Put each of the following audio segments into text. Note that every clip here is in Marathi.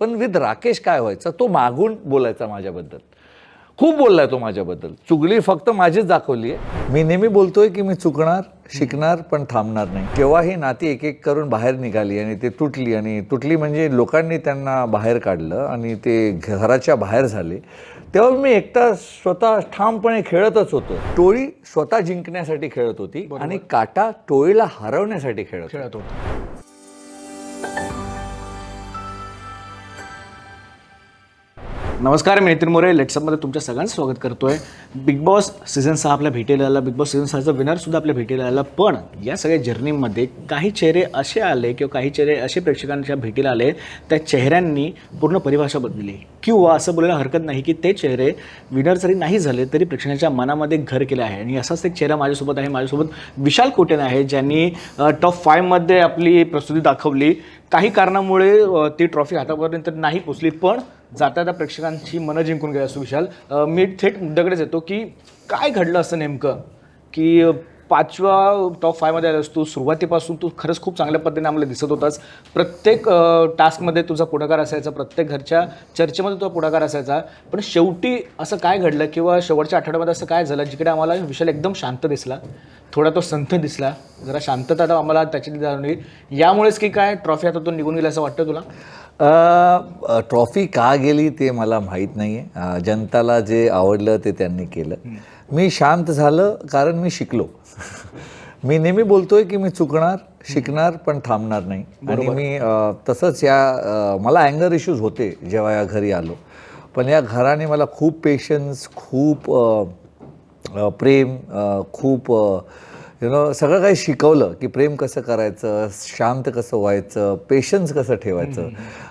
पण विथ राकेश काय व्हायचं, तो मागून बोलायचा माझ्याबद्दल, खूप बोललाय तो माझ्याबद्दल. चुगली फक्त माझीच दाखवली आहे. मी नेहमी बोलतोय की मी चुकणार, शिकणार, पण थांबणार नाही. जेव्हा ही नाती एक एक करून बाहेर निघाली आणि ते तुटली, आणि तुटली म्हणजे लोकांनी त्यांना बाहेर काढलं आणि ते घराच्या बाहेर झाले, तेव्हा मी एकटा स्वतः ठामपणे खेळतच होतो. टोळी स्वतः जिंकण्यासाठी खेळत होती आणि काटा टोळीला हरवण्यासाठी खेळत होता. नमस्कार, मी नितीन मोरे लेट्सअपमध्ये तुमच्या सगळ्यांचं स्वागत करतोय. बिग बॉस सीझन 6 आपल्या भेटीला आला. बिग बॉस सीझन 6चा विनरसुद्धा आपल्या भेटीला आला. पण या सगळ्या जर्नीमध्ये काही चेहरे असे आले किंवा काही चेहरे असे प्रेक्षकांच्या भेटीला आले, त्या चेहऱ्यांनी पूर्ण परिभाषा बदलली. किंवा असं बोलायला हरकत नाही की ते चेहरे विनर जरी नाही झाले तरी प्रेक्षकांच्या मनामध्ये घर केलं आहे. आणि असाच एक चेहरा माझ्यासोबत आहे. माझ्यासोबत विशाल कोटेन आहे, ज्यांनी टॉप 5मध्ये आपली प्रस्तुती दाखवली. काही कारणामुळे ती ट्रॉफी हातापर्यंत नाही पोचली, पण जाता त्या प्रेक्षकांची मनं जिंकून गेली. असो विशाल, मी थेट मुद्द्याकडेच येतो की काय घडलं असं नेमकं की 5व्या टॉप 5मध्ये आलास तू. सुरुवातीपासून तू खरंच खूप चांगल्या पद्धतीने आम्हाला दिसत होतास. प्रत्येक टास्कमध्ये तुझा पुढाकार असायचा, प्रत्येक घरच्या चर्चेमध्ये तुझा पुढाकार असायचा. पण शेवटी असं काय घडलं किंवा शेवटच्या आठवड्यामध्ये असं काय झालं जिकडे आम्हाला विशाल एकदम शांत दिसला, थोडा तो संथ दिसला, जरा शांतता आम्हाला त्याची जाणवली. यामुळेच की काय ट्रॉफी आता तो निघून गेला असं वाटतं तुला? ट्रॉफी का गेली ते मला माहीत नाही आहे. जनताला जे आवडलं ते त्यांनी केलं. मी शांत झालं कारण मी शिकलो. मी नेहमी बोलतोय की मी चुकणार, शिकणार, पण थांबणार नाही. आणि मी तसंच मला अँगर इश्यूज होते जेव्हा या घरी आलो. पण या घराने मला खूप पेशन्स, खूप प्रेम, खूप सगळं काही शिकवलं की प्रेम कसं करायचं, शांत कसं व्हायचं, पेशन्स कसं ठेवायचं.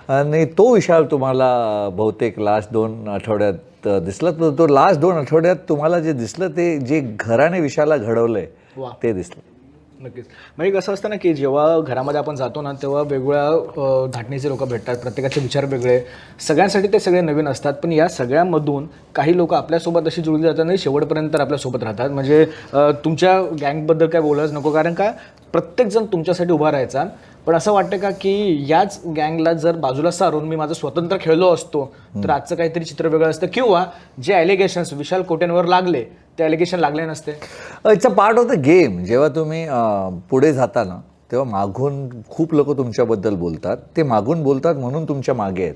आणि तो विशाल तुम्हाला बहुतेक लास्ट 2 आठवड्यात दिसला. तर तो लास्ट 2 आठवड्यात तुम्हाला जे दिसलं ते जे घराने विशालला घडवलंय ते दिसलं. नक्कीच. म्हणजे कसं असतं ना की जेव्हा घरामध्ये आपण जातो ना तेव्हा वेगवेगळ्या धाटणीचे लोक भेटतात, प्रत्येकाचे विचार वेगळे, सगळ्यांसाठी ते सगळे नवीन असतात. पण या सगळ्यामधून काही लोक आपल्यासोबत अशी जुळली जातात आणि शेवटपर्यंत आपल्यासोबत राहतात. म्हणजे तुमच्या गँगबद्दल काय बोलायच नको, कारण का प्रत्येकजण तुमच्यासाठी उभा राहायचा. पण असं वाटतं का की याच गँगला जर बाजूला सारून मी माझं स्वतंत्र खेळलो असतो तर आजचं काहीतरी चित्र वेगळं असतं, किंवा जे ॲलिगेशन्स विशाल कोटेंवर लागले ते ॲलिगेशन लागले नसते? It's a part of the game. जेव्हा तुम्ही पुढे जाता ना तेव्हा मागून खूप लोक तुमच्याबद्दल बोलतात. ते मागून बोलतात म्हणून तुमच्या मागे आहेत.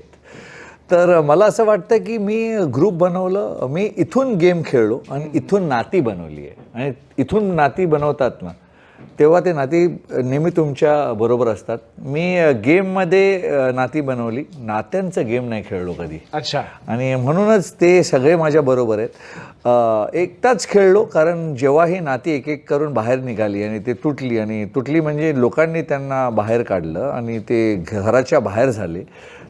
तर मला असं वाटतं की मी ग्रुप बनवलं, मी इथून गेम खेळलो आणि इथून नाती बनवली आहे. आणि इथून नाती बनवतात ना तेव्हा ते नाती नेहमी तुमच्या बरोबर असतात. मी गेममध्ये नाती बनवली, नात्यांचं गेम नाही खेळलो कधी. अच्छा. आणि म्हणूनच ते सगळे माझ्या बरोबर आहेत. एकटाच खेळलो कारण जेव्हा ही नाती एक एक करून बाहेर निघाली आणि ते तुटली, आणि तुटली म्हणजे लोकांनी त्यांना बाहेर काढलं आणि ते घराच्या बाहेर झाले,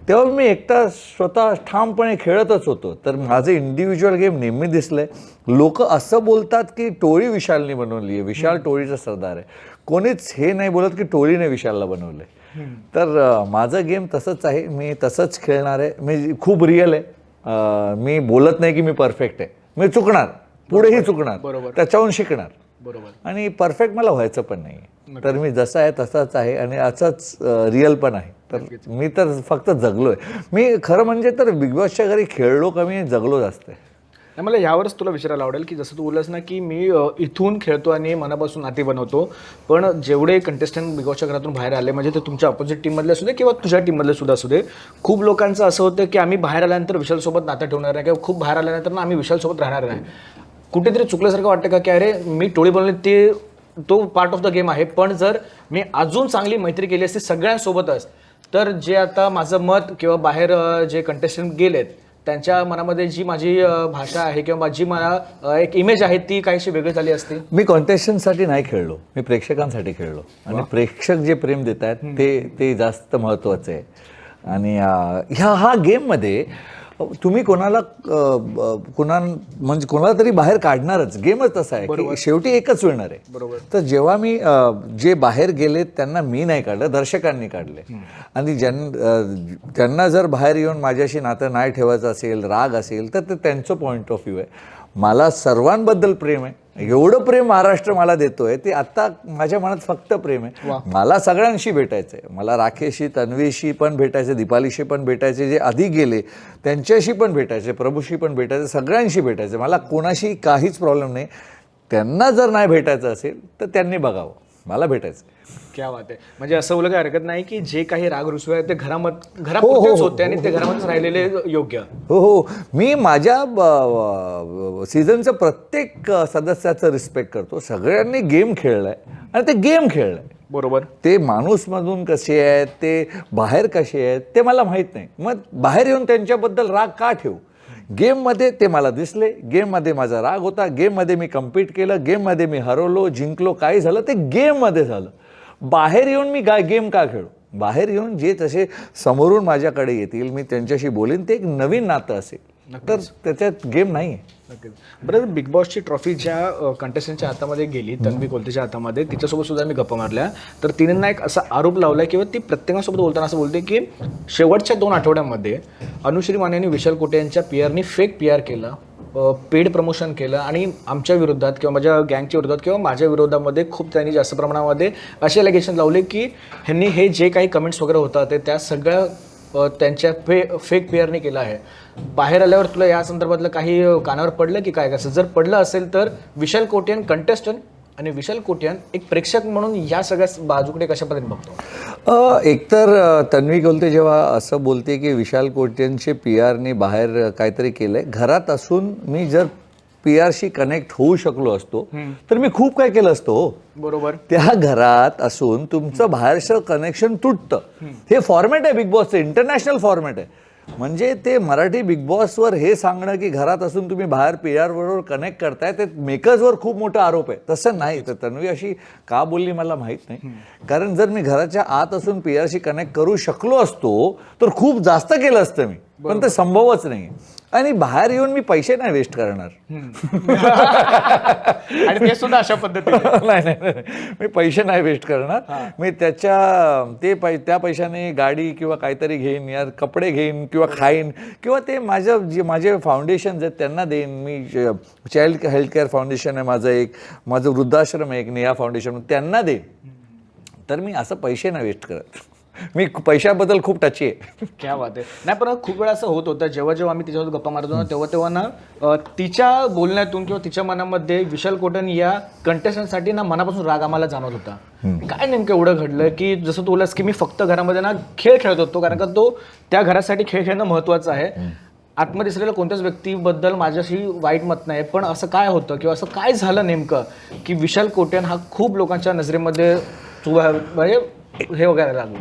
तेव्हा मी एकटा स्वतः ठामपणे खेळतच होतो. तर माझं इंडिव्हिज्युअल गेम नेहमी दिसलंय. लोक असं बोलतात की टोळी विशालने बनवली आहे, विशाल टोळीचा सरदार आहे. कोणीच हे नाही बोलत की टोळीने विशालला बनवलं आहे. तर माझं गेम तसंच आहे, मी तसंच खेळणार आहे. मी खूप रिअल आहे. मी बोलत नाही की मी परफेक्ट आहे. मी चुकणार, पुढेही चुकणार, त्याच्याहून शिकणार. बरोबर. आणि परफेक्ट मला व्हायचं पण नाही. तर मी जसं आहे तसाच आहे आणि असंच रिअल पण आहे. तर मी तर फक्त जगलोय. मी खरं म्हणजे तर बिग बॉसच्या घरी खेळलो कमी, जगलो जास्त आहे. मला यावरच तुला विचारायला आवडेल की जसं तू बोललास ना की मी इथून खेळतो आणि मनापासून नाती बनवतो, पण जेवढे कंटेस्टंट बिग बॉसच्या घरातून बाहेर आले, म्हणजे ते तुमच्या अपोजिट टीममधले असू दे किंवा तुझ्या टीममधले सुद्धा असू दे, खूप लोकांचं असं होतं की आम्ही बाहेर आल्यानंतर विशालसोबत नातं ठेवणार नाही, किंवा खूप बाहेर आल्यानंतर ना आम्ही विशालसोबत राहणार नाही. कुठेतरी चुकल्यासारखं वाटतं का की अरे मी टोळी बनवली, ते तो पार्ट ऑफ द गेम आहे. पण जर मी अजून चांगली मैत्री केली असती सगळ्यांसोबतच, तर जे आता माझं मत किंवा बाहेर जे कंटेस्टंट गेलेत त्यांच्या मनामध्ये जी माझी भाषा आहे किंवा जी मला एक इमेज आहे ती काहीशी वेगळी झाली असती. मी कॉन्टेस्टंटसाठी नाही खेळलो, मी प्रेक्षकांसाठी खेळलो. आणि प्रेक्षक जे प्रेम देत आहेत ते जास्त महत्त्वाचं आहे. आणि हा गेममध्ये तुम्ही कोणाला म्हणजे कोणाला तरी बाहेर काढणारच. गेमच तसा आहे की शेवटी एकच मिळणार आहे. बरोबर. तर जेव्हा मी जे बाहेर गेले त्यांना मी नाही काढलं, दर्शकांनी काढले. आणि त्यांना जर बाहेर येऊन माझ्याशी नातं नाही ठेवायचं असेल, राग असेल, तर ते त्यांचं पॉईंट ऑफ व्ह्यू आहे. मला सर्वांबद्दल प्रेम आहे. एवढं प्रेम महाराष्ट्र मला देतोय ते आता माझ्या मनात फक्त प्रेम आहे. मला सगळ्यांशी भेटायचं आहे. मला राखेशी, तन्वीशी पण भेटायचं, दीपालीशी पण भेटायचे, जे आधी गेले त्यांच्याशी पण भेटायचे, प्रभूशी पण भेटायचं, सगळ्यांशी भेटायचं. मला कोणाशी काहीच प्रॉब्लेम नाही. त्यांना जर नाही भेटायचं असेल तर त्यांनी बघावं, मला भेटायचं. क्या बात आहे. म्हणजे असं बोललं काही हरकत नाही की जे काही राग रुसवे आहेत ते घरापुरतेच होते आणि ते घरामध्येच राहिलेले योग्य. हो हो, मी माझ्या सीझनचं प्रत्येक सदस्याचं रिस्पेक्ट करतो. सगळ्यांनी गेम खेळलाय आणि ते गेम खेळलंय. बरोबर. ते माणूसमधून कसे आहेत, ते बाहेर कसे आहेत ते मला माहीत नाही. मग बाहेर येऊन त्यांच्याबद्दल राग का ठेवू? गेममध्ये ते मला दिसले, गेममध्ये माझा राग होता, गेममध्ये मी कम्पीट केलं, गेममध्ये मी हरवलो, जिंकलो, काही झालं ते गेममध्ये झालं. बाहेर येऊन मी गेम का खेळू? बाहेर येऊन जे तसे समोरून माझ्याकडे येतील, मी त्यांच्याशी बोलेन, ते एक नवीन नातं असेल. तर त्याच्यात गेम नाही आहे. नक्कीच. बरं, बिग बॉसची ट्रॉफी ज्या कंटेस्टंटच्या हातामध्ये गेली, तन्वी कोलतेच्या हातामध्ये, तिच्यासोबत सुद्धा मी गप्पा मारल्या. तर तिने ना एक असा आरोप लावला किंवा ती प्रत्येकासोबत बोलताना असं बोलते की शेवटच्या 2 आठवड्यामध्ये अनुश्री माने आणि विशाल कोटे यांच्या पीआरनी फेक पीआर केलं, पेड प्रमोशन केलं आणि आमच्या विरोधात किंवा माझ्या गँगच्या विरोधात किंवा माझ्या विरोधामध्ये खूप त्यांनी जास्त प्रमाणामध्ये असे ॲलिगेशन लावले की ह्यांनी हे जे काही कमेंट्स वगैरे होतात ते त्या सगळ्या त्यांच्या फेक पेअरने केलं आहे. बाहेर आल्यावर तुला या संदर्भातलं काही कानावर पडलं की काय? कसं जर पडलं असेल तर विशाल कोटियन कंटेस्टंट आणि विशाल कोटियन एक प्रेक्षक म्हणून या सगळ्या बाजूकडे कशा पद्धतीने बघतो? एकतर तन्वी कोलते जेव्हा असं बोलते की विशाल कोटियनचे पीआरने बाहेर काहीतरी केलंय, घरात असून मी जर पीआरशी कनेक्ट होऊ शकलो असतो तर मी खूप काय केलं असतो. बरोबर. त्या घरात असून तुमचं बाहेरचं कनेक्शन तुटतं. हे फॉर्मॅट आहे बिग बॉसचं, इंटरनॅशनल फॉर्मॅट आहे. म्हणजे ते मराठी बिग बॉसवर हे सांगणं की घरात असून तुम्ही बाहेर पीआर बरोबर कनेक्ट करताय, ते मेकर्सवर खूप मोठा आरोप आहे. तसं नाही. तर तन्वी अशी का बोलली मला माहीत नाही. कारण जर मी घराच्या आत असून पीआरशी कनेक्ट करू शकलो असतो तर खूप जास्त केलं असतं मी, पण ते संभवच नाही. आणि बाहेर येऊन मी पैसे नाही वेस्ट करणार. आणि ते सुद्धा अशा पद्धतीने नाही, मी पैसे नाही वेस्ट करणार. मी त्या पैशाने गाडी किंवा काहीतरी घेईन, या कपडे घेईन किंवा खाईन, किंवा ते माझे फाउंडेशन्स आहेत त्यांना देईन. मी चाइल्ड हेल्थ केअर फाउंडेशन आहे माझं वृद्धाश्रम आहे एक, नेहा फाउंडेशन, त्यांना देईन. तर मी असं पैसे नाही वेस्ट करत. मी पैशाबद्दल खूप टची आहे. क्या बात आहे. नाही, पण खूप वेळा असं होत होतं जेव्हा आम्ही तिच्यावर गप्पा मारतो ना तेव्हा ना तिच्या बोलण्यातून किंवा तिच्या मनामध्ये विशाल कोटन या कंटेस्टंटसाठी ना मनापासून राग आम्हाला जाणवत होता. काय नेमकं एवढं घडलं की जसं तू बोललास की मी फक्त घरामध्ये ना खेळ खेळत होतो, कारण का तो त्या घरासाठी खेळ खेळणं महत्त्वाचं आहे. आतमध्ये दिसलेल्या कोणत्याच व्यक्तीबद्दल माझ्याशी वाईट मत नाही, पण असं काय होतं किंवा असं काय झालं नेमकं की विशाल कोटन हा खूप लोकांच्या नजरेमध्ये म्हणजे हे वगैरे लागलं?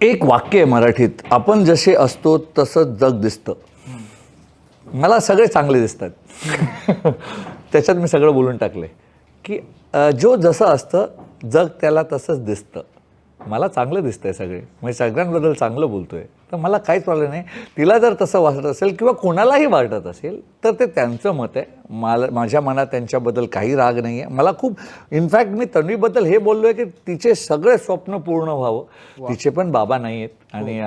एक वाक्य आहे मराठीत, आपण जसे असतो तसंच जग दिसतं. मला सगळे चांगले दिसतात. त्याच्यात मी सगळं बोलून टाकले की जो जसं असतं जग त्याला तसंच दिसतं. मला चांगलं दिसतंय सगळे, म्हणजे सगळ्यांबद्दल चांगलं बोलतोय, तर मला काहीच प्रॉब्लेम नाही. तिला जर तसं वाटत असेल किंवा कोणालाही वाटत असेल तर ते त्यांचं मत आहे. माझ्या मनात त्यांच्याबद्दल काही राग नाही आहे. मला खूप, इनफॅक्ट मी तन्वीबद्दल हे बोललो आहे की तिचे सगळे स्वप्न पूर्ण व्हावं. तिचे पण बाबा नाही आहेत आणि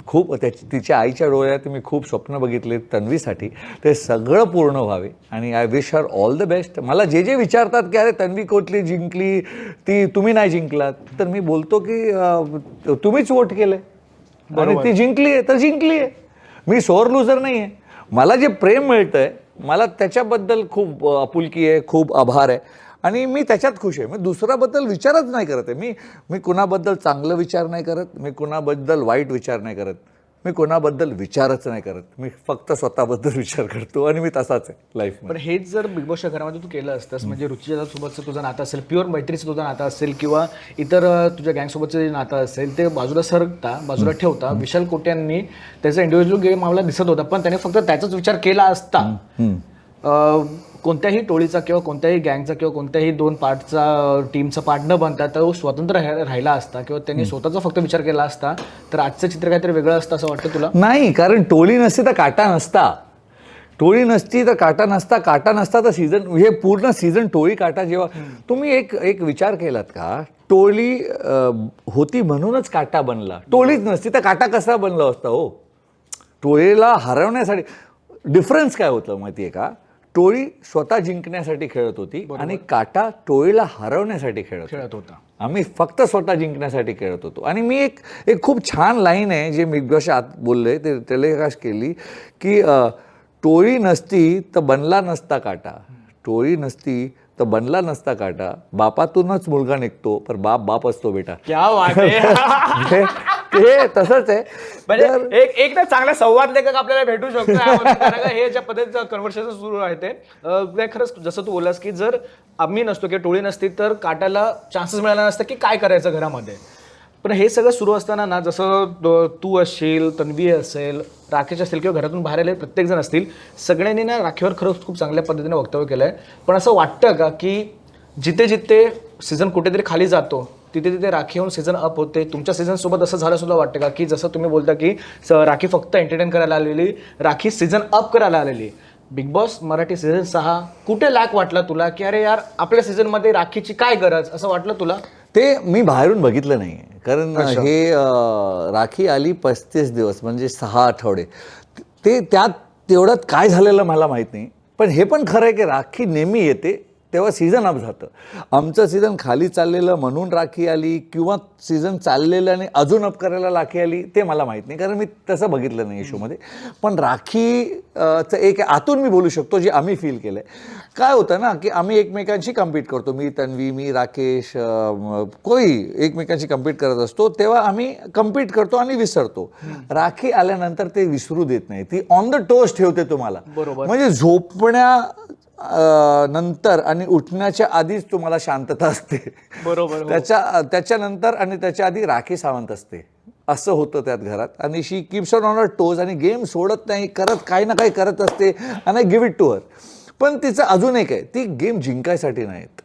खूप तिच्या आईच्या डोळ्यात मी खूप स्वप्न बघितले तन्वीसाठी, ते सगळं पूर्ण व्हावे आणि I wish her all the best. मला जे विचारतात की अरे तन्वी कोटली जिंकली, तुम्ही नाही जिंकलात, तर मी बोलतो की तुम्हीच वोट केलंय आणि ती जिंकली आहे तर जिंकली आहे. मी सोअर लुझर नाही आहे. मला जे प्रेम मिळतंय मला त्याच्याबद्दल खूप आपुलकी आहे, खूप आभार आहे आणि मी त्याच्यात खुश आहे. मी दुसऱ्याबद्दल विचारच नाही करत आहे. मी कुणाबद्दल चांगलं विचार नाही करत, मी कुणाबद्दल वाईट विचार नाही करत, मी कोणाबद्दल विचारच नाही करत. मी फक्त स्वतःबद्दल विचार करतो आणि मी तसाच आहे लाईफमध्ये. पण हेच जर बिग बॉसच्या घरामध्ये तू केलं असतंस, म्हणजे रुचिच्या सोबतचं तुझं नातं असेल, प्युअर मैत्रीचं तुझं नातं असेल किंवा इतर तुझ्या गँगसोबतचं जे नातं असेल, ते बाजूला ठेवता विशाल कोट्यांनी त्याचा इंडिव्हिज्युअल गेम आम्हाला दिसत होता, पण त्याने फक्त त्याचाच विचार केला असता कोणत्याही टोळीचा किंवा कोणत्याही गँगचा किंवा कोणत्याही 2 पार्टचा टीमचा पार्ट न बनता तो स्वतंत्र राहिला असता किंवा त्यांनी स्वतःचा फक्त विचार केला असता तर आजचं चित्र काहीतरी वेगळं असतं असं वाटतं तुला? नाही, कारण टोळी नसती तर काटा नसता. टोळी नसती तर काटा नसता. काटा नसता तर सीझन, हे पूर्ण सीझन टोळी काटा. जेव्हा तुम्ही एक विचार केलात का, टोळी होती म्हणूनच काटा बनला. टोळीच नसती तर काटा कसा बनला असता? हो, टोळीला हरवण्यासाठी डिफरन्स काय होतं माहिती आहे का? टोळी स्वतः जिंकण्यासाठी खेळत होती आणि काटा टोळीला हरवण्यासाठी खेळत होता. आम्ही फक्त स्वतः जिंकण्यासाठी खेळत होतो. आणि मी एक खूप छान लाईन आहे जे बिग बॉसच्या आत बोलले, ते टेलिकास्ट केली की टोळी नसती तर बनला नसता काटा, टोळी नसती तर बनला नसता काटा, बापातूनच मुलगा निघतो पण बाप असतो बेटा. क्या बात आहे. ते तसंच आहे. म्हणजे एक ना चांगला संवाद लेखक आपल्याला भेटू शकतो यामध्ये. कारण का हे ज्या पद्धतीचं कन्व्हर्सेशन सुरू आहे ते खरंच जसं तू बोललास की जर आम्ही नसतो किंवा टोळी नसती तर काटाला चान्सेस मिळाला नसता की काय करायचं घरामध्ये. पण हे सगळं सुरू असताना ना, जसं तू असशील, तन्वी असेल, राकेश असेल किंवा घरातून बाहेर आले प्रत्येकजण असतील, सगळ्यांनी ना राखीवर खरंच खूप चांगल्या पद्धतीने वक्तव्य केलं आहे. पण असं वाटतं का की जिथे जिथे सीझन कुठेतरी खाली जातो तिथे तिथे राखी होऊन सीझन अप होते? तुमच्या सीझनसोबत असं झालं सुद्धा वाटतं का की जसं तुम्ही बोलता की राखी फक्त एंटरटेन करायला आलेली, राखी सीझन अप करायला आलेली. बिग बॉस मराठी सीझन 6 कुठे लॅक वाटला तुला की अरे यार आपल्या सीझनमध्ये राखीची काय गरज, असं वाटलं तुला? ते मी बाहेरून बघितलं नाही कारण हे राखी आली 35 दिवस म्हणजे 6 आठवडे. ते त्यात तेवढ्यात काय झालेलं मला माहीत नाही. पण हे पण खरं आहे की राखी नेहमी येते तेव्हा सीझन अप जातं. आमचं सीझन खाली चाललेलं म्हणून राखी आली किंवा सीझन चाललेलं आणि अजून अप करायला राखी आली ते मला माहीत नाही कारण मी तसं बघितलं नाही शोमध्ये. पण राखीचं एक आतून मी बोलू शकतो जे आम्ही फील केलं आहे. काय होतं ना की आम्ही एकमेकांशी कम्पीट करतो, मी तन्वी, मी राकेश, कोई एकमेकांशी कम्पीट करत असतो तेव्हा आम्ही कम्पीट करतो आणि विसरतो. राखी आल्यानंतर ते विसरू देत नाही, ती ऑन द टोस ठेवते तुम्हाला. म्हणजे झोपण्या नंतर आणि उठण्याच्या आधीच तुम्हाला शांतता असते. बरोबर. त्याच्यानंतर आणि त्याच्या आधी राखी सावंत असते. असं होतं त्यात घरात. आणि शी कीप्स ऑन टोज आणि गेम सोडत नाही, करत काही ना काही करत असते आणि गिव्ह इट टू हर. पण तिचं अजून एक आहे, ती गेम जिंकायसाठी नाही येत,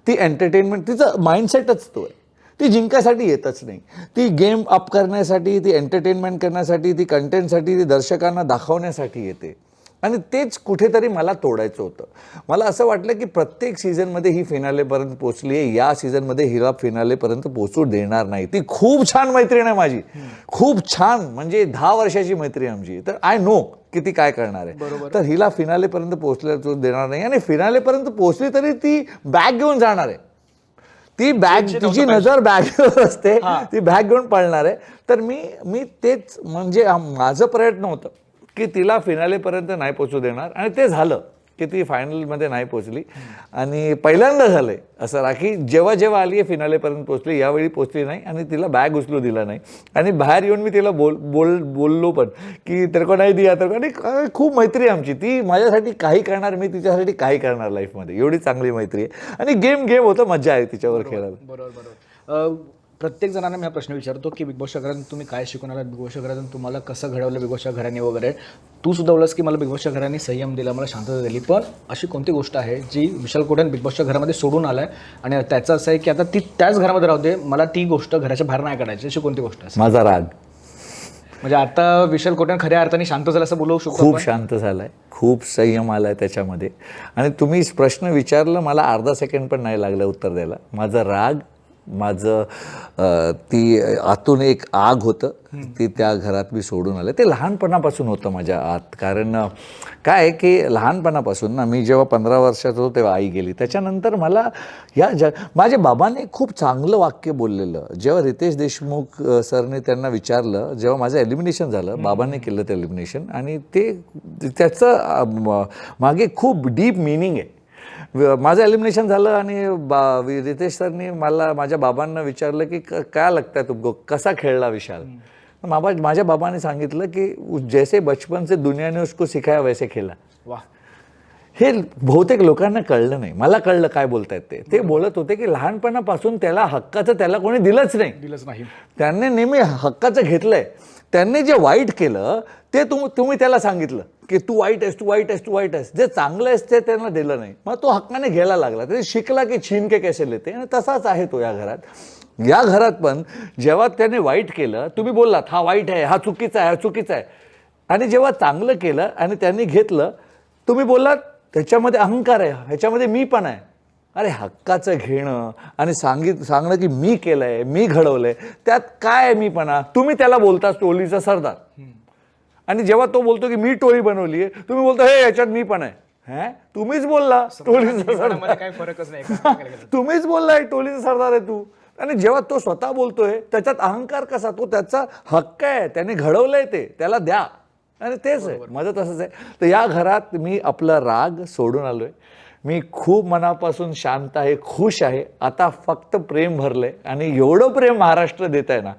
ती एंटरटेनमेंट, तिचं माइंडसेटच तो आहे. ती जिंकायसाठी येतच नाही, ती गेम अप करण्यासाठी, ती एंटरटेनमेंट करण्यासाठी, ती कंटेंटसाठी, ती दर्शकांना दाखवण्यासाठी येते. आणि तेच कुठेतरी मला तोडायचं होतं. मला असं वाटलं की प्रत्येक सीझनमध्ये ही फिनालेपर्यंत पोचली आहे, या सीझनमध्ये हिला फिनालेपर्यंत पोचू देणार नाही. ती खूप छान मैत्रीण आहे माझी, खूप छान, म्हणजे 10 वर्षाची मैत्री आमची. तर आय नो की ती काय करणार आहे. तर हिला फिनालेपर्यंत पोचल्या देणार नाही. आणि फिनालेपर्यंत पोचली तरी ती बॅग घेऊन जाणार आहे. ती बॅग, तिची नजर बॅगवर असते, ती बॅग घेऊन पळणार आहे. तर मी तेच, म्हणजे माझं प्रयत्न होतं की तिला फिनालेपर्यंत नाही पोचू देणार. आणि ते झालं की ती फायनलमध्ये नाही पोचली. आणि पहिल्यांदा झालं आहे असं, राखी जेव्हा जेव्हा आली आहे फिनालेपर्यंत पोचली, यावेळी पोचली नाही आणि तिला बॅग उचलू दिला नाही. आणि बाहेर येऊन मी तिला बोललो पण की तेरको नाही दिया तेरको. आणि खूप मैत्री आहे आमची, ती माझ्यासाठी काही करणार, मी तिच्यासाठी काही करणार लाईफमध्ये, एवढी चांगली मैत्री आहे. आणि गेम होतं, मजा आहे तिच्यावर खेळायला. बरोबर. प्रत्येक जणांना मी हा प्रश्न विचारतो की बिग बॉसच्या घरातून तुम्ही काय शिकून आलात, बिग बॉसच्या घरातून तुम्हाला कसं घडवलं बिग बॉसच्या घराने वगैरे. तू सुद्धा बोललास की मला बिग बॉसच्या घराने संयम दिला, मला शांतता दिली. पण अशी कोणती गोष्ट आहे जी विशाल कोठेन बिग बॉसच्या घरामध्ये सोडून आलाय आणि त्याचं असं आहे की आता ती त्याच घरामध्ये राहू दे, मला ती गोष्ट घराच्या बाहेर नाही काढायची, अशी कोणती गोष्ट आहे? माझा राग. म्हणजे आता विशाल कोठेन खऱ्या अर्थाने शांत झाला असं बोलू शकतो? खूप शांत झालाय, खूप संयम आलाय त्याच्यामध्ये. आणि तुम्ही प्रश्न विचारलं, मला अर्धा सेकंड पण नाही लागलं उत्तर द्यायला. माझा राग, माझं ती आतून एक आग होतं, ती त्या घरात मी सोडून आले. ते लहानपणापासून होतं माझ्या आत. कारण काय की लहानपणापासून ना, मी जेव्हा 15 वर्षाचा होतो तेव्हा आई गेली. त्याच्यानंतर मला माझ्या बाबांनी खूप चांगलं वाक्य बोललेलं. जेव्हा रितेश देशमुख सरने त्यांना विचारलं, जेव्हा माझं एलिमिनेशन झालं, बाबांनी केलं ते एलिमिनेशन, आणि ते त्याचं मागे खूप डीप मिनिंग आहे. माझं एलिमिनेशन झालं आणि रितेश सरनी माझ्या बाबांना विचारलं की काय लगता है तुमको, कसा खेळला विशाल. माझ्या बाबांनी सांगितलं की जैसे बचपन से दुनिया ने उसको सिखाया वैसे खेळा. वा. हे बहुतेक लोकांना कळलं नाही. मला कळलं काय बोलतायत ते बोलत होते की लहानपणापासून त्याला हक्काचं त्याला कोणी दिलंच नाही. त्यांनी नेहमी हक्काचं घेतलंय. त्यांनी जे वाईट केलं ते तुम्ही त्याला सांगितलं की तू वाईट आहेस, तू वाईट आहेस, तू वाईट आहेस. जे चांगलं आहेस ते त्यांना दिलं नाही. मग तो हक्काने घ्यायला लागला. ते शिकला की छीन के कैसे लेते. आणि तसाच आहे तो या घरात. या घरात पण जेव्हा त्याने वाईट केलं, तुम्ही बोललात हा वाईट आहे, हा चुकीचा आहे, हा चुकीचा आहे. आणि जेव्हा चांगलं केलं आणि त्यांनी घेतलं, तुम्ही बोललात त्याच्यामध्ये अहंकार आहे, ह्याच्यामध्ये मी पण आहे. अरे हक्काचं घेणं आणि सांगणं की मी केलंय, मी घडवलंय, त्यात काय आहे मीपणा. तुम्ही त्याला बोलता टोळीचा सरदार. आणि जेव्हा तो बोलतो की मी टोळी बनवली आहे, तुम्ही बोलता हे याच्यात मी पण आहे. तुम्हीच बोलला टोळीचा सरदार मला काही फरकच नाही एका तुम्हीच बोललाय टोळीचा सरदार आहे तू. आणि जेव्हा तो स्वतः बोलतोय त्याच्यात अहंकार कसा, तो त्याचा हक्क आहे, त्याने घडवलंय ते, त्याला द्या. आणि तेच आहे माझं तसंच आहे. तर या घरात मी आपला राग सोडून आलोय. मी खूप मनापासून शांत आहे, खुश आहे. आता फक्त प्रेम भरलंय आणि एवढं प्रेम महाराष्ट्र देत आहे ना,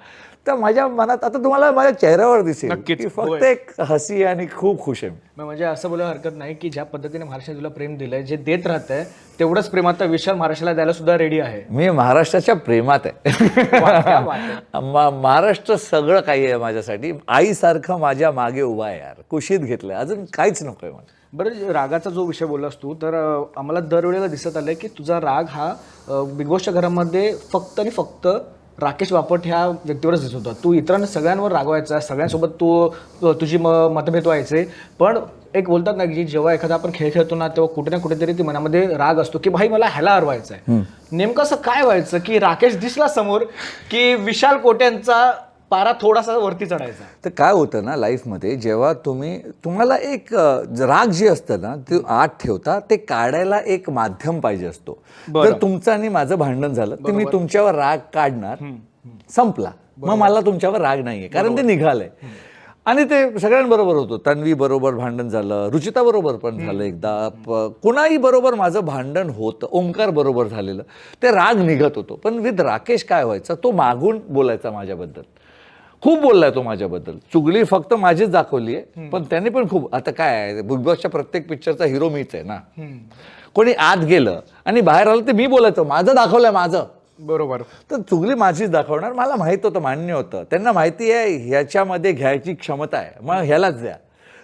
तर माझ्या मनात आता तुम्हाला माझ्या चेहऱ्यावर दिसेल नक्कीच. की फक्त एक हसी आहे आणि खूप खुश आहे. म्हणजे असं बोलायला हरकत नाही की ज्या पद्धतीने महाराष्ट्राने तुला प्रेम दिलंय, जे देत राहतंय तेवढंच प्रेम आता विशाल महाराष्ट्राला द्यायला सुद्धा रेडी आहे. मी महाराष्ट्राच्या प्रेमात आहे. महाराष्ट्र सगळं काही आहे माझ्यासाठी. आईसारखं माझ्या मागे उभा आहे यार. कुशीत घेतलंय, अजून काहीच नकोय मला. बरं, रागाचा जो विषय बोललास तू, तर आम्हाला दरवेळेला दिसत आलंय की तुझा राग हा बिग बॉसच्या घरामध्ये फक्त आणि फक्त राकेश बापट ह्या व्यक्तीवरच दिसत होता. तू इतरांना सगळ्यांवर रागवायचा, सगळ्यांसोबत तुझी मतभेद व्हायचे. पण एक बोलतात ना की जेव्हा एखादा आपण खेळ खेळतो ना, तेव्हा कुठे ना कुठेतरी ती मनामध्ये राग असतो की भाई मला ह्याला हरवायचं आहे. नेमकं असं काय व्हायचं की राकेश दिसला समोर की विशाल कोट्यांचा पारा थोडासा वरती चढायचा? तर काय होतं ना लाईफमध्ये, जेव्हा तुम्हाला एक राग जे असतं ना ते आत ठेवता, ते काढायला एक माध्यम पाहिजे असतो. जर तुमचं आणि माझं भांडण झालं तर मी तुमच्यावर राग काढणार, संपला. मग मला तुमच्यावर राग नाहीये, कारण ते निघालंय. आणि ते सगळ्यांबरोबर होतं. तन्वी बरोबर भांडण झालं, रुचिता बरोबर पण झालं एकदा, कुणाही बरोबर माझं भांडण होतं, ओंकार बरोबर झालेलं. ते राग निघत होतो. पण विथ राकेश काय व्हायचं, तो मागून बोलायचा माझ्याबद्दल, खूप बोललाय तो माझ्याबद्दल. चुगली फक्त माझीच दाखवली आहे, पण त्याने पण खूप. आता काय आहे, बिग बॉसच्या प्रत्येक पिक्चरचा हिरो मीच आहे ना. कोणी आत गेलं आणि बाहेर आलं ते मी बोलायचं, माझं दाखवलंय माझं. बरोबर. तर चुगली माझीच दाखवणार. मला माहित होतं, मान्य होतं. त्यांना माहिती आहे ह्याच्यामध्ये घ्यायची क्षमता आहे, मग ह्यालाच द्या.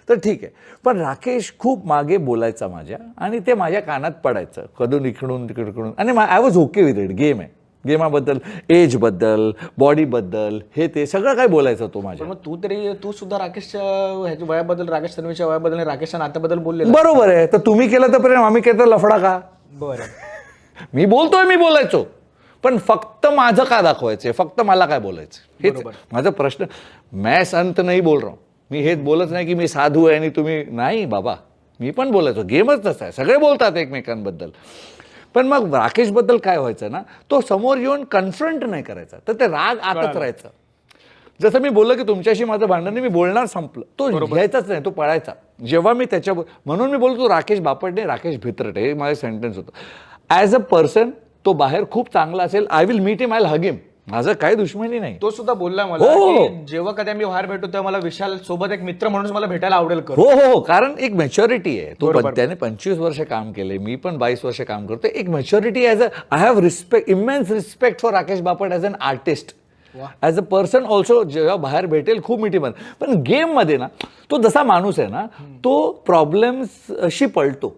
तर ठीक आहे. पण राकेश खूप मागे बोलायचा माझ्या, आणि ते माझ्या कानात पडायचं कधून इकडून तिकडून. आणि I was okay with it. Game आहे, गेमाबद्दल, एजबद्दल, बॉडीबद्दल, हे ते सगळं काय बोलायचं तो माझ्या. मग तू सुद्धा राकेशच्या ह्याच्या वयाबद्दल, राकेश तन्वीच्या वयाबद्दल आणि राकेशच्या नात्याबद्दल बोलले. बरोबर आहे. तर तुम्ही केलं तर प्रेम, आम्ही केलं तर लफडा का? बरं. मी बोलतोय, मी बोलायचो, पण फक्त माझं का दाखवायचंय, फक्त मला काय बोलायचं हेच माझा प्रश्न. मैं संत नाही बोल रहा हूं. मी हेच बोलत नाही की मी साधू आहे आणि तुम्ही नाही. बाबा, मी पण बोलायचो. गेमच तसा आहे, सगळे बोलतात एकमेकांबद्दल. पण मग राकेशबद्दल काय व्हायचं ना, तो समोर येऊन कन्फ्रंट नाही करायचा, तर ते राग आतच राहायचं. जसं मी बोललो की तुमच्याशी माझं भांडण नाही, मी बोलणार, संपलं. तो घ्यायचाच नाही, तो पळायचा. जेव्हा मी म्हणून मी बोलतो राकेश बापट नाही, राकेश भित्रटे, हे माझं सेंटेन्स होतं. ॲज अ पर्सन तो बाहेर खूप चांगला असेल, I will meet him, I will hug him. माझं काही दुश्मनी नाही. तो सुद्धा बोलला मला की जेव्हा कधी आम्ही बाहेर भेटतो तेव्हा मला विशाल सोबत एक मित्र म्हणून मला भेटायला आवडेल. हो, कारण एक मॅच्युरिटी आहे. तो त्याने 25 वर्ष काम केले, मी पण 22 वर्ष काम करतो. एक maturity as a, I have respect, immense respect for Rakesh Bapat as an artist, as a person also. जेव्हा बाहेर भेटेल खूप मिठी बन. पण गेममध्ये ना तो जसा माणूस आहे ना, तो प्रॉब्लेम्सशी पळतो,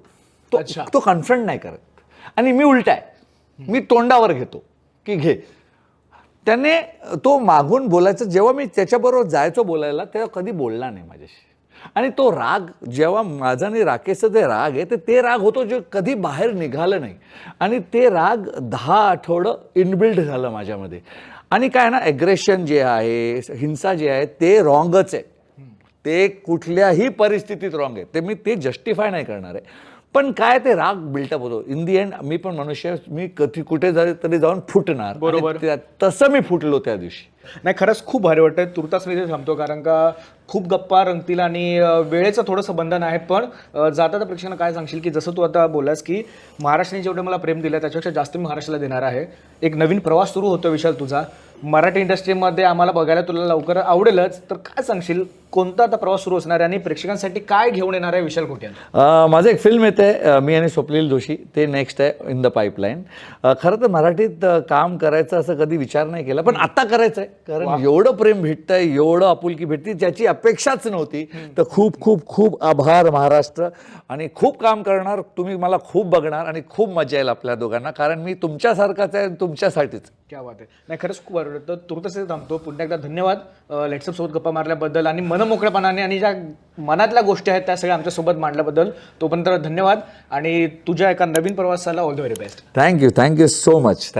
तो कन्फ्रंट नाही करत. आणि मी उलटा आहे, मी तोंडावर घेतो की घे. त्याने तो मागून बोलायचं. जेव्हा मी त्याच्याबरोबर जायचो बोलायला, तेव्हा कधी बोलला नाही माझ्याशी. आणि तो राग जेव्हा माझा आणि राकेशचं जे राग आहे, ते राग होतो जे कधी बाहेर निघालं नाही. आणि ते राग 10 आठवडं इनबिल्ड झालं माझ्यामध्ये. आणि काय ना, ॲग्रेशन जे आहे, हिंसा जे आहे, ते रॉंगच आहे. ते कुठल्याही परिस्थितीत रॉंग आहे. ते मी ते जस्टिफाय नाही करणार आहे. पण काय, ते राग बिल्टअप होतो. इन दी एंड मी पण मनुष्य, मी कधी कुठे तरी जाऊन फुटणार. बरोबर. तसं मी फुटलो त्या दिवशी. नाही, खरंच खूप भारी वाटतं. तुर्तास मी थांबतो, कारण का खूप गप्पा रंगतील आणि वेळेचं थोडंसं बंधन आहे. पण जाता प्रेक्षकांना काय सांगशील की जसं तू आता बोललास की महाराष्ट्राने जेवढे मला प्रेम दिलं त्याच्यापेक्षा जास्त मी महाराष्ट्राला देणार आहे. एक नवीन प्रवास सुरू होतो विशाल तुझा मराठी इंडस्ट्रीमध्ये, आम्हाला बघायला तुला लवकर आवडेलच. तर काय सांगशील, कोणता आता प्रवास सुरू असणार आहे आणि प्रेक्षकांसाठी काय घेऊन येणार आहे विशाल कोट्यान? माझं एक फिल्म येते, मी आणि स्वप्नील जोशी, ते नेक्स्ट आहे इन द पाईपलाईन. खरं तर मराठीत काम करायचं असं कधी विचार नाही केला, पण आता करायचं आहे. कारण एवढं प्रेम भेटतंय, एवढं आपुलकी भेटते, ज्याची अपेक्षाच नव्हती. तर खूप खूप खूप आभार महाराष्ट्र. आणि खूप काम करणार, तुम्ही मला खूप बघणार आणि खूप मजा येईल आपल्या दोघांना, कारण मी तुमच्यासारखाच आहे, तुमच्यासाठीच. क्या बात आहे. नाही, खरंच खूप बरं. तर तुर्तच थांबतो. पुन्हा एकदा धन्यवाद लेट्सअप सोबत गप्पा मारल्याबद्दल आणि मनमोकळेपणाने आणि ज्या मनातल्या गोष्टी आहेत त्या सगळ्या आमच्यासोबत मांडल्याबद्दल. तोपर्यंत धन्यवाद आणि तुझ्या एका नवीन प्रवासाला all the very best. Thank you so much.